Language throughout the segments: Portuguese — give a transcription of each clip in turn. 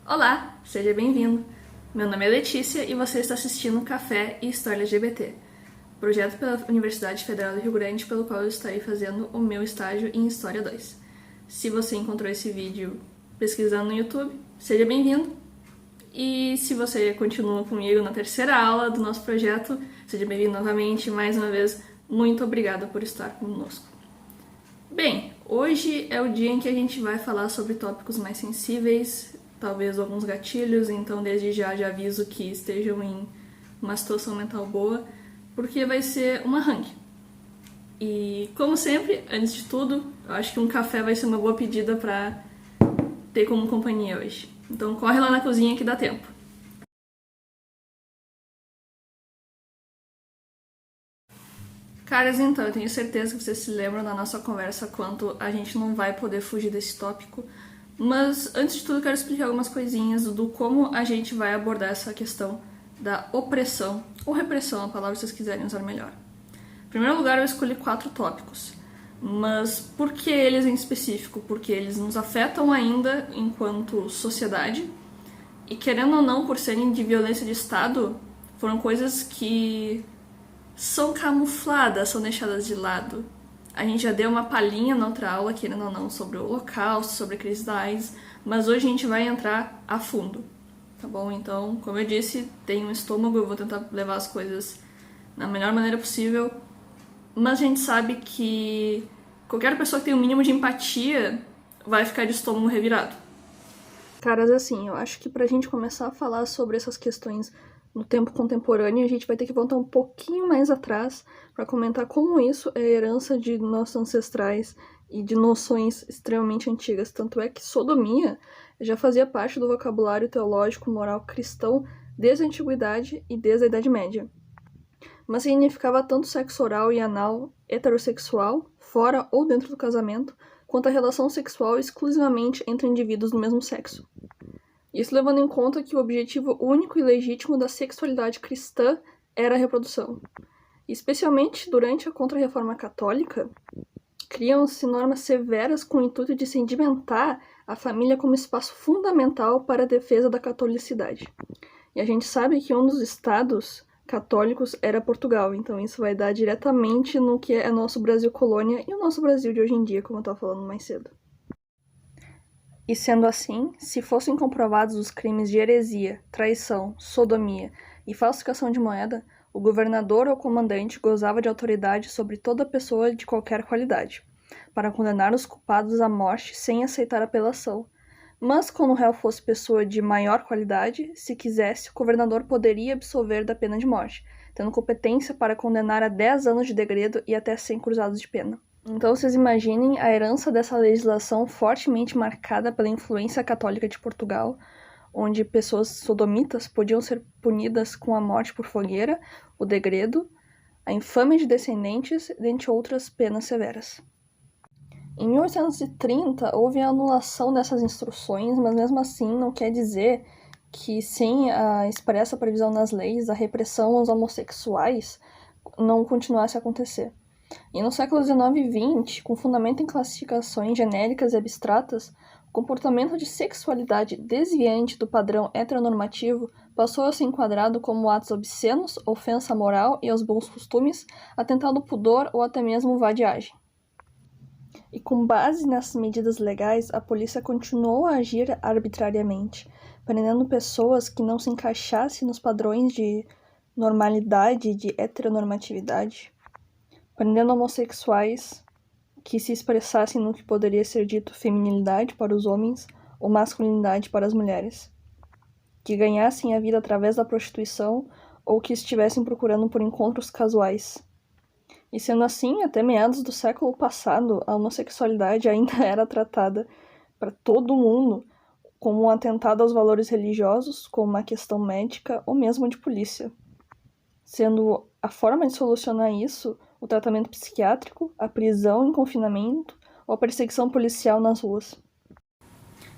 Olá, seja bem-vindo. Meu nome é Letícia e você está assistindo Café e História LGBT, projeto pela Universidade Federal do Rio Grande, pelo qual eu estarei fazendo o meu estágio em História 2. Se você encontrou esse vídeo pesquisando no YouTube, seja bem-vindo. E se você continua comigo na terceira aula do nosso projeto, seja bem-vindo novamente. Mais uma vez, muito obrigada por estar conosco. Bem, hoje é o dia em que a gente vai falar sobre tópicos mais sensíveis, talvez alguns gatilhos, então desde já aviso que estejam em uma situação mental boa, porque vai ser uma hang. E como sempre, antes de tudo, eu acho que um café vai ser uma boa pedida para ter como companhia hoje. Então corre lá na cozinha que dá tempo. Caras, então, eu tenho certeza que vocês se lembram da nossa conversa quanto a gente não vai poder fugir desse tópico. Mas, antes de tudo, eu quero explicar algumas coisinhas do como a gente vai abordar essa questão da opressão, ou repressão, a palavra que vocês quiserem usar melhor. Em primeiro lugar, eu escolhi 4 tópicos. Mas por que eles em específico? Porque eles nos afetam ainda enquanto sociedade. E querendo ou não, por serem de violência de Estado, foram coisas que são camufladas, são deixadas de lado. A gente já deu uma palhinha na outra aula, querendo ou não, sobre o Holocausto, sobre a crise da AIDS, mas hoje a gente vai entrar a fundo, tá bom? Então, como eu disse, tem um estômago, eu vou tentar levar as coisas da melhor maneira possível, mas a gente sabe que qualquer pessoa que tem um mínimo de empatia vai ficar de estômago revirado. Caras, assim, eu acho que pra gente começar a falar sobre essas questões no tempo contemporâneo, a gente vai ter que voltar um pouquinho mais atrás para comentar como isso é herança de nossos ancestrais e de noções extremamente antigas. Tanto é que sodomia já fazia parte do vocabulário teológico moral cristão desde a antiguidade e desde a Idade Média. Mas significava tanto sexo oral e anal heterossexual, fora ou dentro do casamento, quanto a relação sexual exclusivamente entre indivíduos do mesmo sexo. Isso levando em conta que o objetivo único e legítimo da sexualidade cristã era a reprodução. Especialmente durante a Contra-Reforma Católica, criam-se normas severas com o intuito de sedimentar a família como espaço fundamental para a defesa da catolicidade. E a gente sabe que um dos estados católicos era Portugal, então isso vai dar diretamente no que é nosso Brasil colônia e o nosso Brasil de hoje em dia, como eu estava falando mais cedo. E sendo assim, se fossem comprovados os crimes de heresia, traição, sodomia e falsificação de moeda, o governador ou comandante gozava de autoridade sobre toda pessoa de qualquer qualidade, para condenar os culpados à morte sem aceitar apelação. Mas quando o réu fosse pessoa de maior qualidade, se quisesse, o governador poderia absolver da pena de morte, tendo competência para condenar a 10 anos de degredo e até 100 cruzados de pena. Então, vocês imaginem a herança dessa legislação fortemente marcada pela influência católica de Portugal, onde pessoas sodomitas podiam ser punidas com a morte por fogueira, o degredo, a infâmia de descendentes, dentre outras penas severas. Em 1830, houve a anulação dessas instruções, mas mesmo assim não quer dizer que, sem a expressa previsão nas leis, a repressão aos homossexuais não continuasse a acontecer. E no século XIX e XX, com fundamento em classificações genéricas e abstratas, o comportamento de sexualidade desviante do padrão heteronormativo passou a ser enquadrado como atos obscenos, ofensa à moral e aos bons costumes, atentado ao pudor ou até mesmo vadiagem. E com base nessas medidas legais, a polícia continuou a agir arbitrariamente, prendendo pessoas que não se encaixassem nos padrões de normalidade e de heteronormatividade, prendendo homossexuais que se expressassem no que poderia ser dito feminilidade para os homens ou masculinidade para as mulheres, que ganhassem a vida através da prostituição ou que estivessem procurando por encontros casuais. E sendo assim, até meados do século passado, a homossexualidade ainda era tratada para todo mundo como um atentado aos valores religiosos, como uma questão médica ou mesmo de polícia, sendo a forma de solucionar isso o tratamento psiquiátrico, a prisão em confinamento ou a perseguição policial nas ruas.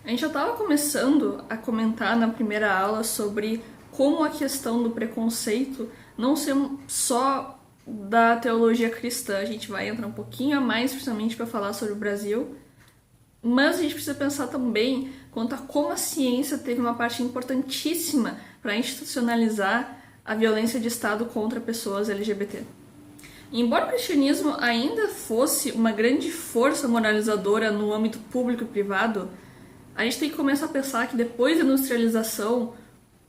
A gente já estava começando a comentar na primeira aula sobre como a questão do preconceito não ser só da teologia cristã. A gente vai entrar um pouquinho a mais, principalmente para falar sobre o Brasil, Mas a gente precisa pensar também quanto a como a ciência teve uma parte importantíssima para institucionalizar a violência de Estado contra pessoas LGBT. E embora o cristianismo ainda fosse uma grande força moralizadora no âmbito público e privado, a gente tem que começar a pensar que depois da industrialização,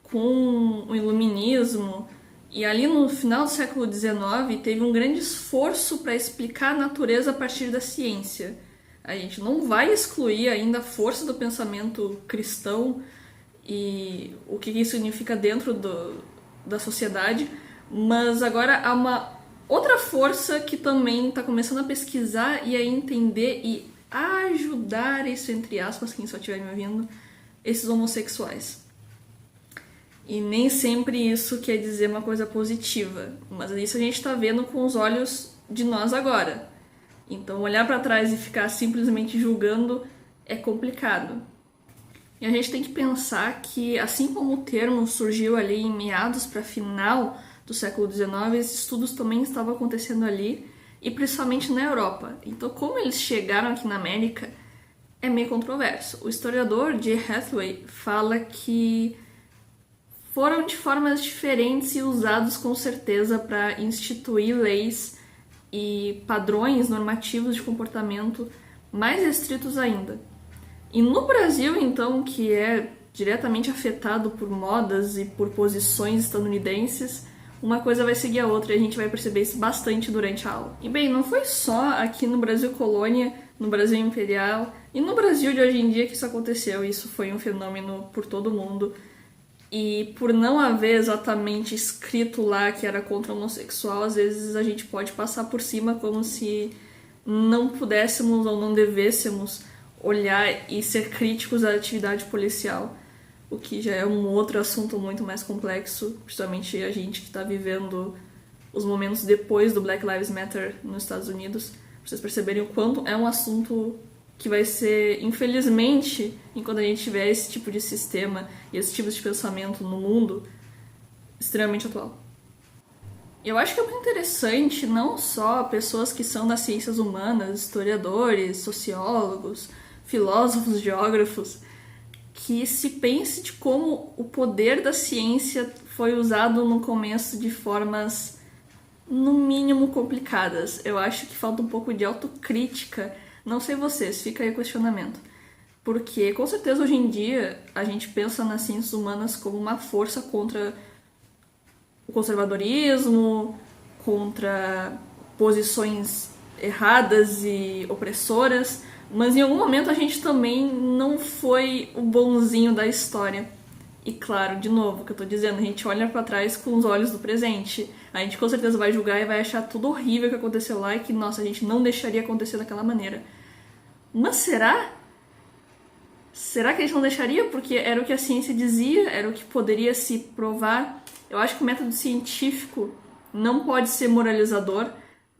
com o iluminismo, e ali no final do século XIX, teve um grande esforço para explicar a natureza a partir da ciência. A gente não vai excluir ainda a força do pensamento cristão e o que isso significa dentro da sociedade, mas agora há uma outra força que também está começando a pesquisar e a entender e ajudar, isso entre aspas, quem só estiver me ouvindo, esses homossexuais. E nem sempre isso quer dizer uma coisa positiva, mas isso a gente está vendo com os olhos de nós agora. Então olhar para trás e ficar simplesmente julgando é complicado. E a gente tem que pensar que, assim como o termo surgiu ali em meados para final do século XIX, esses estudos também estavam acontecendo ali, e principalmente na Europa. Então, como eles chegaram aqui na América, é meio controverso. O historiador Jay Hathaway fala que foram de formas diferentes e usados com certeza para instituir leis e padrões normativos de comportamento mais restritos ainda. E no Brasil, então, que é diretamente afetado por modas e por posições estadunidenses, uma coisa vai seguir a outra e a gente vai perceber isso bastante durante a aula. E bem, não foi só aqui no Brasil colônia, no Brasil imperial e no Brasil de hoje em dia que isso aconteceu. Isso foi um fenômeno por todo mundo. E por não haver exatamente escrito lá que era contra o homossexual, às vezes a gente pode passar por cima como se não pudéssemos ou não devêssemos olhar e ser críticos à atividade policial, o que já é um outro assunto muito mais complexo, principalmente a gente que está vivendo os momentos depois do Black Lives Matter nos Estados Unidos, pra vocês perceberem o quanto é um assunto que vai ser, infelizmente, enquanto a gente tiver esse tipo de sistema e esse tipo de pensamento no mundo, extremamente atual. Eu acho que é muito interessante não só pessoas que são das ciências humanas, historiadores, sociólogos, filósofos, geógrafos, que se pense de como o poder da ciência foi usado no começo de formas, no mínimo, complicadas. Eu acho que falta um pouco de autocrítica. Não sei vocês, fica aí o questionamento. Porque, com certeza, hoje em dia, a gente pensa nas ciências humanas como uma força contra o conservadorismo, contra posições erradas e opressoras, mas em algum momento a gente também não foi o bonzinho da história. E claro, de novo, o que eu tô dizendo, a gente olha pra trás com os olhos do presente. A gente com certeza vai julgar e vai achar tudo horrível que aconteceu lá e que, nossa, a gente não deixaria acontecer daquela maneira. Mas será? Será que a gente não deixaria? Porque era o que a ciência dizia, era o que poderia se provar. Eu acho que o método científico não pode ser moralizador,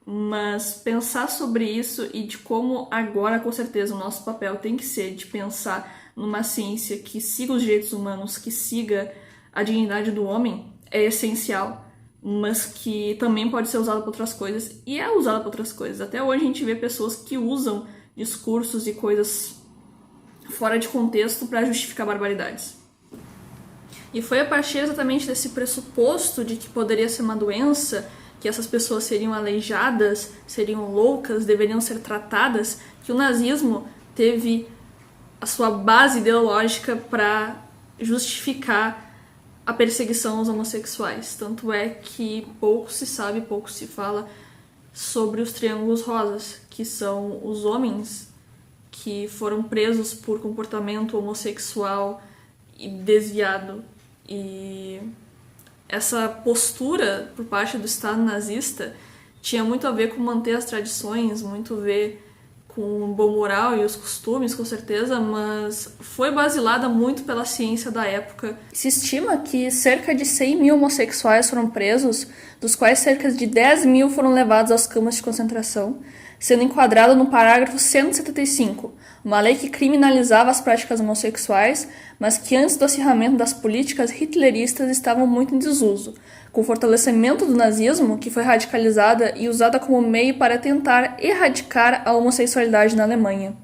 mas pensar sobre isso e de como agora, com certeza, o nosso papel tem que ser de pensar numa ciência que siga os direitos humanos, que siga a dignidade do homem, é essencial, mas que também pode ser usada para outras coisas, e é usada para outras coisas. Até hoje a gente vê pessoas que usam discursos e coisas fora de contexto para justificar barbaridades. E foi a partir exatamente desse pressuposto de que poderia ser uma doença, que essas pessoas seriam aleijadas, seriam loucas, deveriam ser tratadas, que o nazismo teve a sua base ideológica para justificar a perseguição aos homossexuais. Tanto é que pouco se sabe, pouco se fala sobre os triângulos rosas, que são os homens que foram presos por comportamento homossexual e desviado. E essa postura por parte do Estado nazista tinha muito a ver com manter as tradições, muito a ver com o bom moral e os costumes, com certeza, mas foi basilada muito pela ciência da época. Se estima que cerca de 100 mil homossexuais foram presos, dos quais cerca de 10 mil foram levados às camas de concentração, sendo enquadrado no parágrafo 175, uma lei que criminalizava as práticas homossexuais, mas que antes do acirramento das políticas hitleristas estavam muito em desuso, com o fortalecimento do nazismo, que foi radicalizada e usada como meio para tentar erradicar a homossexualidade na Alemanha.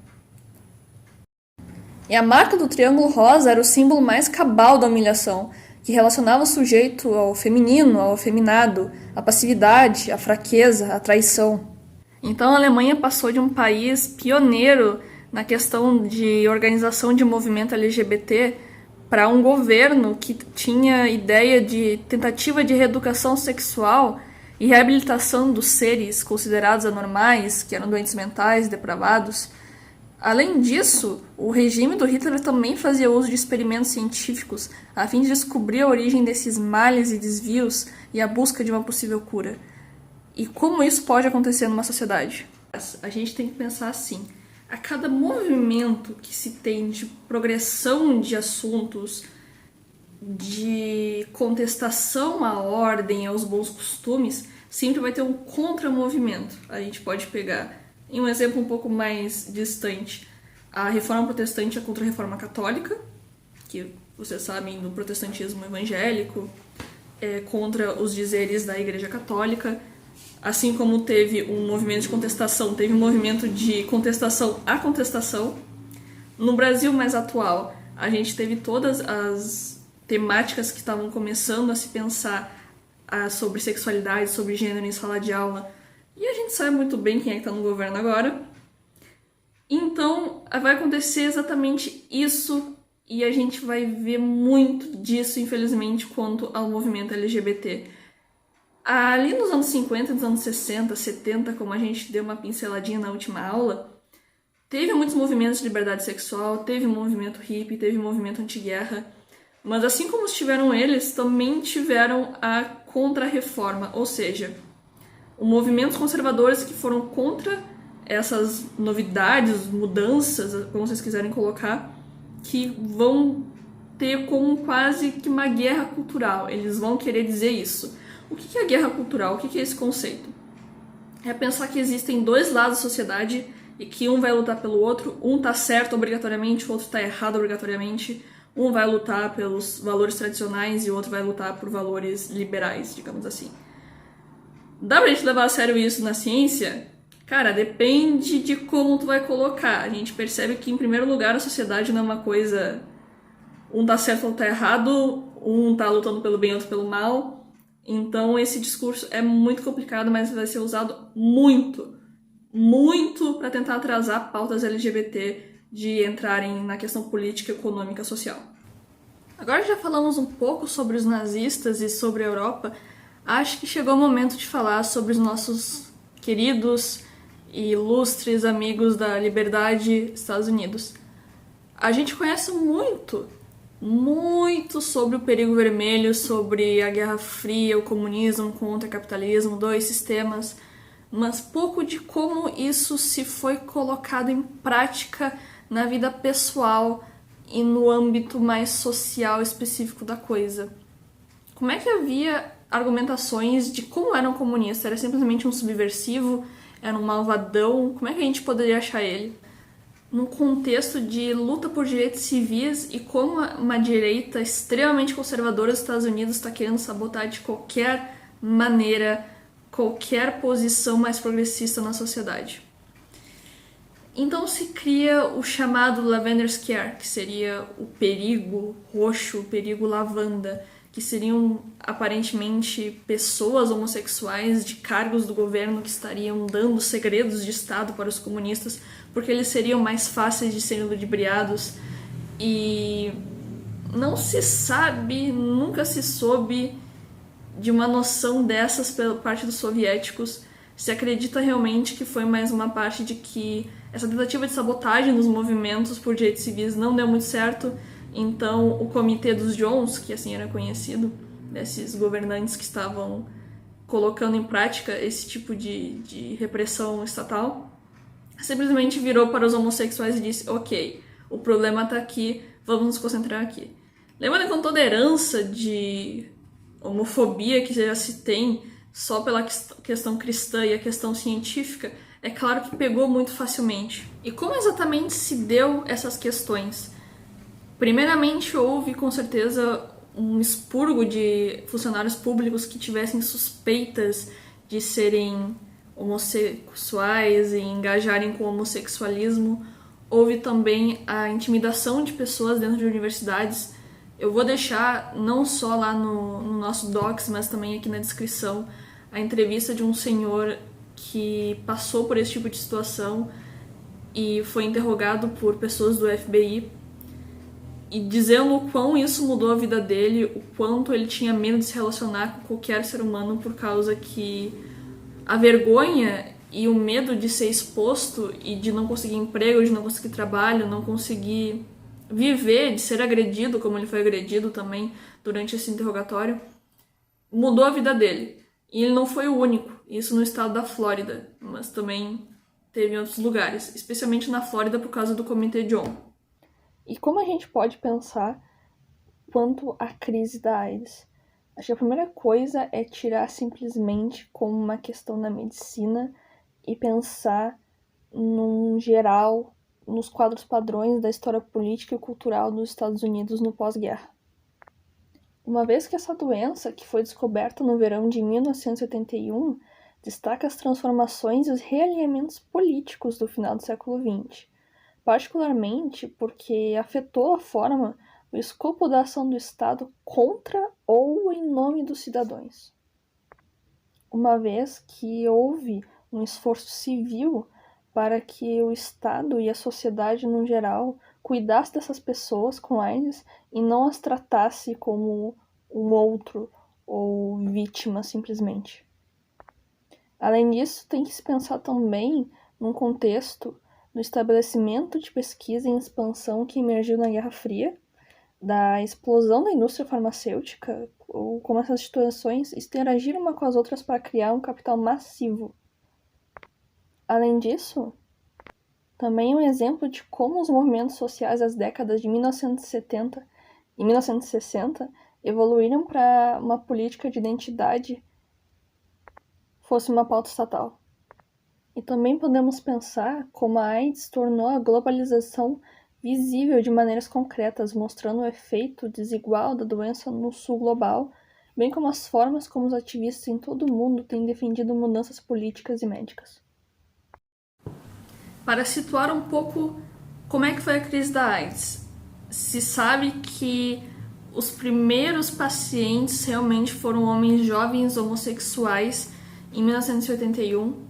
E a marca do triângulo rosa era o símbolo mais cabal da humilhação, que relacionava o sujeito ao feminino, ao afeminado, à passividade, à fraqueza, à traição. Então a Alemanha passou de um país pioneiro na questão de organização de movimento LGBT para um governo que tinha ideia de tentativa de reeducação sexual e reabilitação dos seres considerados anormais, que eram doentes mentais, depravados. Além disso, o regime do Hitler também fazia uso de experimentos científicos a fim de descobrir a origem desses males e desvios e a busca de uma possível cura. E como isso pode acontecer numa sociedade? A gente tem que pensar assim: a cada movimento que se tem de progressão de assuntos, de contestação à ordem, aos bons costumes, sempre vai ter um contramovimento. A gente pode pegar, em um exemplo um pouco mais distante, a reforma protestante é contra a reforma católica, que vocês sabem do protestantismo evangélico, é contra os dizeres da Igreja Católica. Assim como teve um movimento de contestação, teve um movimento de contestação à contestação. No Brasil mais atual, a gente teve todas as temáticas que estavam começando a se pensar sobre sexualidade, sobre gênero em sala de aula. E a gente sabe muito bem quem é que está no governo agora. Então, vai acontecer exatamente isso e a gente vai ver muito disso, infelizmente, quanto ao movimento LGBT. Ali nos anos 50, nos anos 60, 70, como a gente deu uma pinceladinha na última aula, teve muitos movimentos de liberdade sexual, teve o movimento hippie, teve o movimento anti-guerra, mas assim como tiveram eles, também tiveram a contra-reforma, ou seja, os movimentos conservadores que foram contra essas novidades, mudanças, como vocês quiserem colocar, que vão ter como quase que uma guerra cultural. Eles vão querer dizer isso. O que é guerra cultural? O que é esse conceito? É pensar que existem dois lados da sociedade e que um vai lutar pelo outro, um tá certo obrigatoriamente, o outro tá errado obrigatoriamente, um vai lutar pelos valores tradicionais e o outro vai lutar por valores liberais, digamos assim. Dá pra gente levar a sério isso na ciência? Cara, depende de como tu vai colocar. A gente percebe que, em primeiro lugar, a sociedade não é uma coisa... um tá certo ou tá errado, um tá lutando pelo bem, outro pelo mal. Então esse discurso é muito complicado, mas vai ser usado muito para tentar atrasar pautas LGBT de entrarem na questão política, econômica e social. Agora já falamos um pouco sobre os nazistas e sobre a Europa, acho que chegou o momento de falar sobre os nossos queridos e ilustres amigos da liberdade, Estados Unidos. A gente conhece muito sobre o perigo vermelho, sobre a Guerra Fria, o comunismo contra o capitalismo, dois sistemas, mas pouco de como isso se foi colocado em prática na vida pessoal e no âmbito mais social específico da coisa. Como é que havia argumentações de como era um comunista? Era simplesmente um subversivo? Era um malvadão? Como é que a gente poderia achar ele? Num contexto de luta por direitos civis e como uma direita extremamente conservadora dos Estados Unidos está querendo sabotar de qualquer maneira qualquer posição mais progressista na sociedade. Então se cria o chamado Lavender Scare, que seria o perigo roxo, o perigo lavanda, que seriam aparentemente pessoas homossexuais de cargos do governo que estariam dando segredos de Estado para os comunistas, porque eles seriam mais fáceis de serem ludibriados. E não se sabe, nunca se soube de uma noção dessas pela parte dos soviéticos. Se acredita realmente que foi mais uma parte de que essa tentativa de sabotagem nos movimentos por direitos civis não deu muito certo. Então, o Comitê dos Jones, que assim era conhecido, desses governantes que estavam colocando em prática esse tipo de repressão estatal, simplesmente virou para os homossexuais e disse: ok, o problema está aqui, vamos nos concentrar aqui. Lembrando com toda a herança de homofobia que já se tem só pela questão cristã e a questão científica, é claro que pegou muito facilmente. E como exatamente se deu essas questões? Primeiramente, houve com certeza um expurgo de funcionários públicos que tivessem suspeitas de serem homossexuais e engajarem com o homossexualismo. houve também a intimidação de pessoas dentro de universidades. Eu vou deixar não só lá no nosso docs, mas também aqui na descrição a entrevista de um senhor que passou por esse tipo de situação e foi interrogado por pessoas do FBI e dizendo o quão isso mudou a vida dele, o quanto ele tinha medo de se relacionar com qualquer ser humano por causa que a vergonha e o medo de ser exposto e de não conseguir emprego, de não conseguir trabalho, não conseguir viver, de ser agredido, como ele foi agredido também durante esse interrogatório, mudou a vida dele. E ele não foi o único, isso no estado da Flórida, mas também teve em outros lugares, especialmente na Flórida por causa do Comitê John. E como a gente pode pensar quanto à crise da AIDS? Acho que a primeira coisa é tirar simplesmente como uma questão da medicina e pensar num geral, nos quadros padrões da história política e cultural dos Estados Unidos no pós-guerra. Uma vez que essa doença, que foi descoberta no verão de 1981, destaca as transformações e os realinhamentos políticos do final do século XX, particularmente porque afetou a forma, o escopo da ação do Estado contra ou em nome dos cidadãos. Uma vez que houve um esforço civil para que o Estado e a sociedade no geral cuidasse dessas pessoas com AIDS e não as tratasse como um outro ou vítima simplesmente. Além disso, tem que se pensar também num contexto do estabelecimento de pesquisa em expansão que emergiu na Guerra Fria, da explosão da indústria farmacêutica, ou como essas instituições interagiram uma com as outras para criar um capital massivo. Além disso, também é um exemplo de como os movimentos sociais das décadas de 1970 e 1960 evoluíram para uma política de identidade fosse uma pauta estatal. E também podemos pensar como a AIDS tornou a globalização visível de maneiras concretas, mostrando o efeito desigual da doença no sul global, bem como as formas como os ativistas em todo o mundo têm defendido mudanças políticas e médicas. Para situar um pouco como é que foi a crise da AIDS, se sabe que os primeiros pacientes realmente foram homens jovens homossexuais em 1981,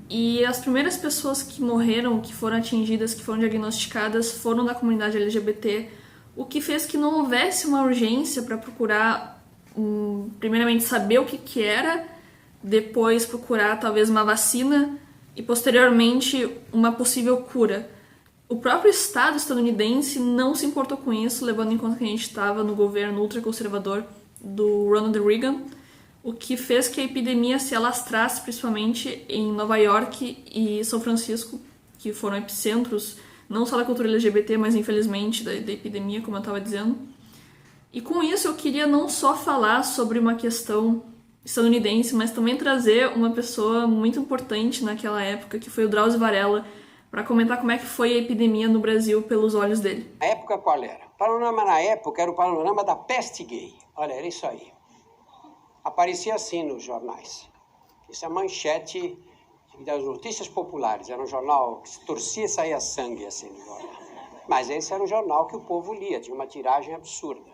e as primeiras pessoas que morreram, que foram atingidas, que foram diagnosticadas, foram da comunidade LGBT, o que fez que não houvesse uma urgência para procurar, primeiramente, saber o que era, depois procurar talvez uma vacina e, posteriormente, uma possível cura. O próprio Estado estadunidense não se importou com isso, levando em conta que a gente estava no governo ultraconservador do Ronald Reagan, o que fez que a epidemia se alastrasse principalmente em Nova York e São Francisco, que foram epicentros não só da cultura LGBT, mas infelizmente da epidemia, como eu estava dizendo. E com isso eu queria não só falar sobre uma questão estadunidense, mas também trazer uma pessoa muito importante naquela época, que foi o Drauzio Varela, para comentar como é que foi a epidemia no Brasil pelos olhos dele. A época qual era? O panorama na época era o panorama da peste gay. Olha, era isso aí. Aparecia assim nos jornais. Isso é manchete das notícias populares. Era um jornal que se torcia e saía sangue assim no jornal. Mas esse era um jornal que o povo lia, tinha uma tiragem absurda.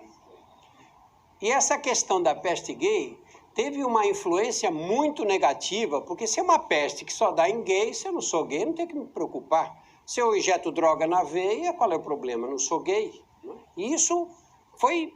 E essa questão da peste gay teve uma influência muito negativa, porque se é uma peste que só dá em gay, se eu não sou gay, não tem que me preocupar. Se eu injeto droga na veia, qual é o problema? Eu não sou gay. E isso foi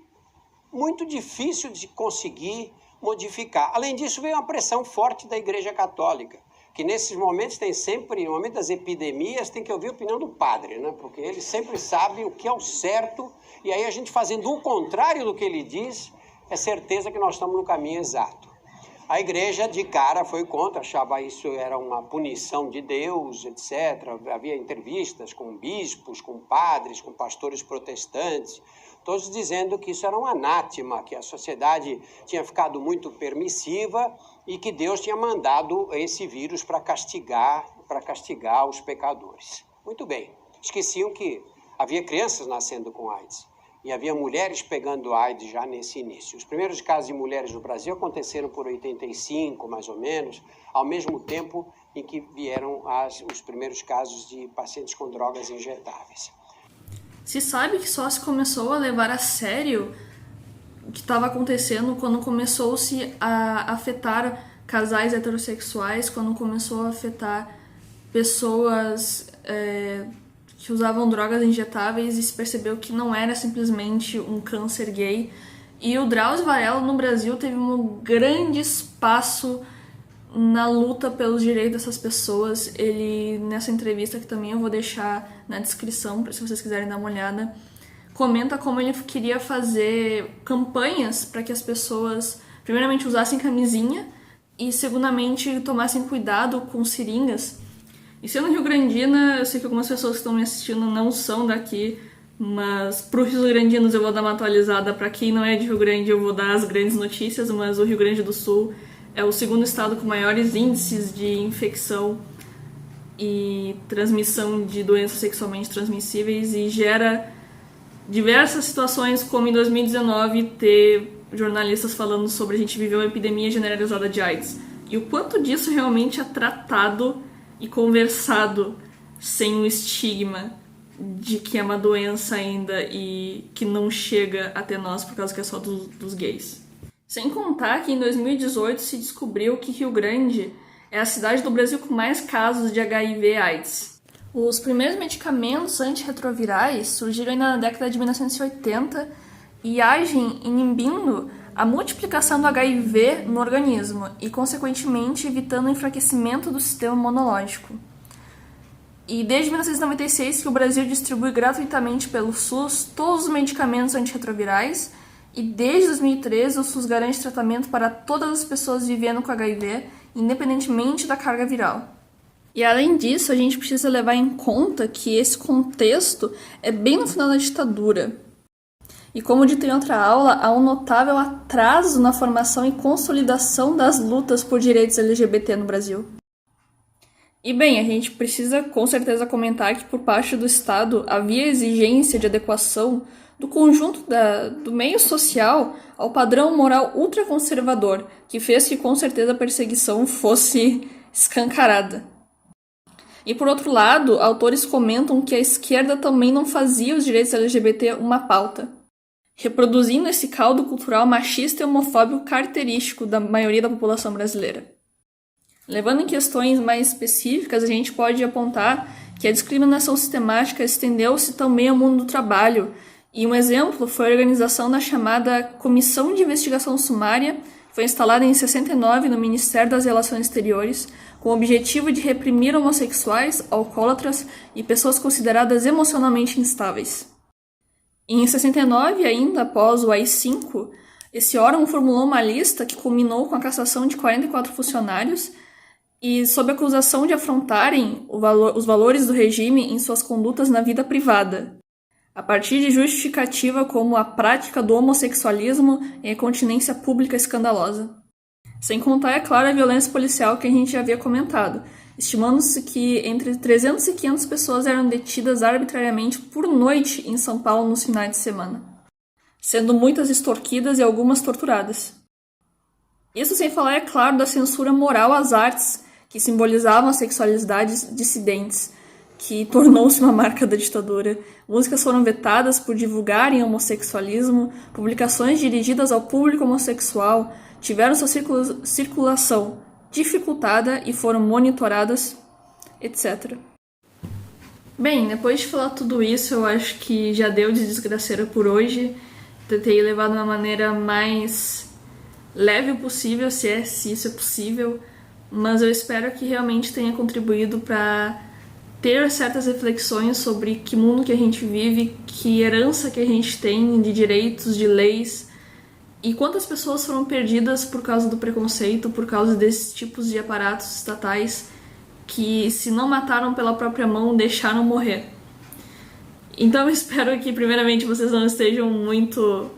muito difícil de conseguir modificar. Além disso, veio uma pressão forte da Igreja Católica, que nesses momentos tem sempre, no momento das epidemias, tem que ouvir a opinião do padre, né? Porque ele sempre sabe o que é o certo, e aí a gente fazendo o contrário do que ele diz, é certeza que nós estamos no caminho exato. A igreja de cara foi contra, achava isso era uma punição de Deus, etc. Havia entrevistas com bispos, com padres, com pastores protestantes, todos dizendo que isso era um anátema, que a sociedade tinha ficado muito permissiva e que Deus tinha mandado esse vírus para castigar os pecadores. Muito bem, esqueciam que havia crianças nascendo com AIDS. E havia mulheres pegando AIDS já nesse início. Os primeiros casos de mulheres no Brasil aconteceram por 85, mais ou menos. Ao mesmo tempo, em que vieram os primeiros casos de pacientes com drogas injetáveis. Se sabe que só se começou a levar a sério o que estava acontecendo quando começou-se a afetar casais heterossexuais, quando começou a afetar pessoas que usavam drogas injetáveis e se percebeu que não era simplesmente um câncer gay. E o Drauzio Varela no Brasil teve um grande espaço na luta pelos direitos dessas pessoas. Ele, nessa entrevista, que também eu vou deixar na descrição, se vocês quiserem dar uma olhada, comenta como ele queria fazer campanhas para que as pessoas, primeiramente, usassem camisinha e, segundamente, tomassem cuidado com seringas. E sendo rio-grandina, eu sei que algumas pessoas que estão me assistindo não são daqui, mas para os rio-grandinos eu vou dar uma atualizada. Para quem não é de Rio Grande, eu vou dar as grandes notícias, mas o Rio Grande do Sul é o segundo estado com maiores índices de infecção e transmissão de doenças sexualmente transmissíveis e gera diversas situações, como em 2019 ter jornalistas falando sobre a gente viver uma epidemia generalizada de AIDS. E o quanto disso realmente é tratado e conversado sem o estigma de que é uma doença ainda e que não chega até nós por causa que é só dos gays. Sem contar que em 2018 se descobriu que Rio Grande é a cidade do Brasil com mais casos de HIV/AIDS. Os primeiros medicamentos antirretrovirais surgiram ainda na década de 1980 e agem inibindo a multiplicação do HIV no organismo e, consequentemente, evitando o enfraquecimento do sistema imunológico. E desde 1996 que o Brasil distribui gratuitamente pelo SUS todos os medicamentos antirretrovirais e desde 2013 o SUS garante tratamento para todas as pessoas vivendo com HIV, independentemente da carga viral. E além disso, a gente precisa levar em conta que esse contexto é bem no final da ditadura. E como dito em outra aula, há um notável atraso na formação e consolidação das lutas por direitos LGBT no Brasil. E bem, a gente precisa com certeza comentar que por parte do Estado havia exigência de adequação do conjunto do meio social ao padrão moral ultraconservador, que fez que com certeza a perseguição fosse escancarada. E por outro lado, autores comentam que a esquerda também não fazia os direitos LGBT uma pauta, reproduzindo esse caldo cultural machista e homofóbico característico da maioria da população brasileira. Levando em questões mais específicas, a gente pode apontar que a discriminação sistemática estendeu-se também ao mundo do trabalho, e um exemplo foi a organização da chamada Comissão de Investigação Sumária, que foi instalada em 69 no Ministério das Relações Exteriores, com o objetivo de reprimir homossexuais, alcoólatras e pessoas consideradas emocionalmente instáveis. Em 69, ainda após o AI-5, esse órgão formulou uma lista que culminou com a cassação de 44 funcionários e sob acusação de afrontarem os valores do regime em suas condutas na vida privada, a partir de justificativa como a prática do homossexualismo e a continência pública escandalosa. Sem contar, é claro, a violência policial que a gente já havia comentado, estimando-se que entre 300 e 500 pessoas eram detidas arbitrariamente por noite em São Paulo nos finais de semana, sendo muitas extorquidas e algumas torturadas. Isso sem falar, é claro, da censura moral às artes, que simbolizavam as sexualidades dissidentes, que tornou-se uma marca da ditadura. Músicas foram vetadas por divulgarem homossexualismo, publicações dirigidas ao público homossexual tiveram sua circulação dificultada e foram monitoradas, etc. Bem, depois de falar tudo isso, eu acho que já deu de desgraceira por hoje. Tentei levar de uma maneira mais leve possível, se isso é possível, mas eu espero que realmente tenha contribuído para ter certas reflexões sobre que mundo que a gente vive, que herança que a gente tem de direitos, de leis, e quantas pessoas foram perdidas por causa do preconceito, por causa desses tipos de aparatos estatais que, se não mataram pela própria mão, deixaram morrer. Então eu espero que, primeiramente, vocês não estejam muito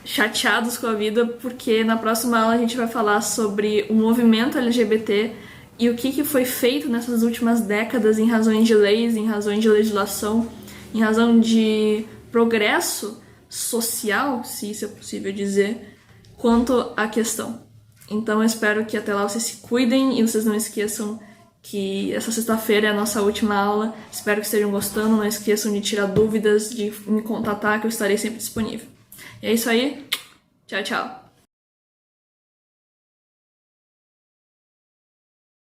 chateados com a vida, porque na próxima aula a gente vai falar sobre o movimento LGBT e o que foi feito nessas últimas décadas em razões de leis, em razões de legislação, em razão de progresso social, se isso é possível dizer, quanto à questão. Então eu espero que até lá vocês se cuidem e vocês não esqueçam que essa sexta-feira é a nossa última aula. Espero que estejam gostando. Não esqueçam de tirar dúvidas, de me contatar, que eu estarei sempre disponível. E é isso aí. Tchau, tchau.